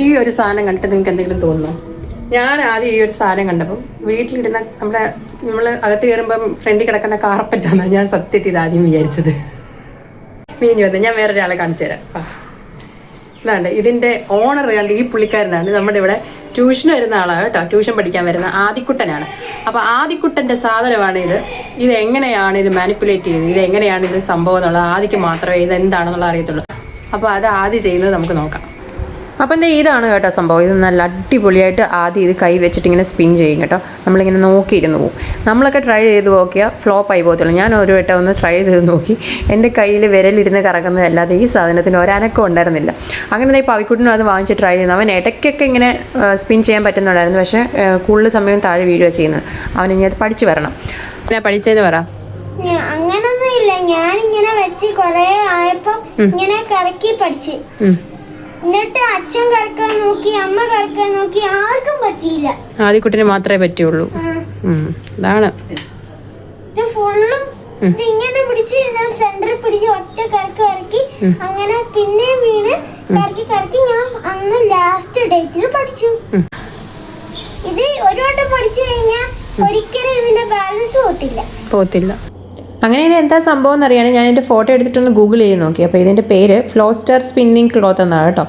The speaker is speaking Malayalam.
ഈ ഒരു സാധനം കണ്ടിട്ട് നിങ്ങൾക്ക് എന്തെങ്കിലും തോന്നുന്നു? ഞാൻ ആദ്യം ഈ ഒരു സാധനം കണ്ടപ്പോൾ വീട്ടിലിടുന്ന നമ്മൾ അകത്ത് കയറുമ്പം ഫ്രണ്ടിൽ കിടക്കുന്ന കാർപ്പറ്റാണെന്നാണ് ഞാൻ സത്യത്തിൽ ഇതാദ്യം വിചാരിച്ചത്. നീഞ്ഞു വന്നത് ഞാൻ വേറൊരാളെ കാണിച്ചു തരാം. ഇതാണ്ട് ഇതിൻ്റെ ഓണർ കണ്ട് ഈ പുള്ളിക്കാരനാണ് നമ്മുടെ ഇവിടെ ട്യൂഷൻ വരുന്ന ആളാണ് കേട്ടോ. ട്യൂഷൻ പഠിക്കാൻ വരുന്ന ആദിക്കുട്ടനാണ്. അപ്പോൾ ആദിക്കുട്ടൻ്റെ സാധനമാണ് ഇത്. ഇത് എങ്ങനെയാണ് ഇത് മാനിപ്പുലേറ്റ് ചെയ്യുന്നത്, ഇത് എങ്ങനെയാണ് ഇത് സംഭവം എന്നുള്ളത് ആദിക്ക് മാത്രമേ ഇത് എന്താണെന്നുള്ളത് അറിയത്തുള്ളൂ. അപ്പോൾ അത് ആദ്യം ചെയ്യുന്നത് നമുക്ക് നോക്കാം. അപ്പോൾ എന്താ ഇതാണ് കേട്ടോ സംഭവം. ഇത് നല്ല അടിപൊളിയായിട്ട് ആദ്യം ഇത് കൈ വെച്ചിട്ട് ഇങ്ങനെ സ്പിൻ ചെയ്യും കേട്ടോ. നമ്മളിങ്ങനെ നോക്കിയിരുന്നു പോകും. നമ്മളൊക്കെ ട്രൈ ചെയ്ത് നോക്കിയാൽ ഫ്ലോപ്പ് ആയി പോകത്തുള്ളൂ. ഞാൻ ഒരു വട്ടം ഒന്ന് ട്രൈ ചെയ്ത് നോക്കി. എൻ്റെ കയ്യിൽ വിരലിരുന്ന് കറങ്ങുന്നതല്ലാതെ ഈ സാധനത്തിന് ഒരനക്കം ഉണ്ടായിരുന്നില്ല. അങ്ങനെ ഈ പവിക്കുട്ടിനും അത് വാങ്ങിച്ച് ട്രൈ ചെയ്യുന്നു. അവൻ ഇടയ്ക്കൊക്കെ ഇങ്ങനെ സ്പിൻ ചെയ്യാൻ പറ്റുന്നുണ്ടായിരുന്നു. പക്ഷേ കൂടുതൽ സമയം താഴെ വീഴുക ചെയ്യുന്നത്. അവൻ ഇനി അത് പഠിച്ചു വരണം. ഞാൻ പഠിച്ചതെന്ന് പറ. അങ്ങനൊന്നും ഇല്ല, ഞാനിങ്ങനെ വെച്ച് കൊറേ ആയപ്പോ ഇങ്ങനെ കറക്കി പഠിച്ച്. എന്നിട്ട് അച്ഛൻ കറക്കാൻ നോക്കി, അമ്മ കറക്കാൻ നോക്കി, ആർക്കും പറ്റിയില്ല. ആദ്യക്കുട്ടിന് മാത്രമേ പറ്റുള്ളൂ. അതാണ് ഇത് ഫുള്ളും ഇങ്ങനെ പിടിച്ച് സെന്ററിൽ പിടിച്ച് ഒറ്റ കറക്കി കറക്കി അങ്ങനെ പിന്നെ വീണ് കറക്കി കറക്കി ഞാൻ അന്ന് ലാസ്റ്റ് ഡേറ്റിൽ പഠിച്ചു. ഇത് ഒരു വട്ടം പഠിച്ചു കഴിഞ്ഞാൽ ഒരിക്കലും ഇതിന്റെ ബാലൻസ് പോത്തില്ല. അങ്ങനെ ഇത് എന്താ സംഭവം എന്നറിയാൻ ഞാൻ എൻ്റെ ഫോട്ടോ എടുത്തിട്ടൊന്ന് ഗൂഗിൾ ചെയ്ത് നോക്കി. അപ്പോൾ ഇതിൻ്റെ പേര് ഫ്ലോസ്റ്റർ സ്പിന്നിങ് ക്ലോത്ത് എന്നാണ് കേട്ടോ.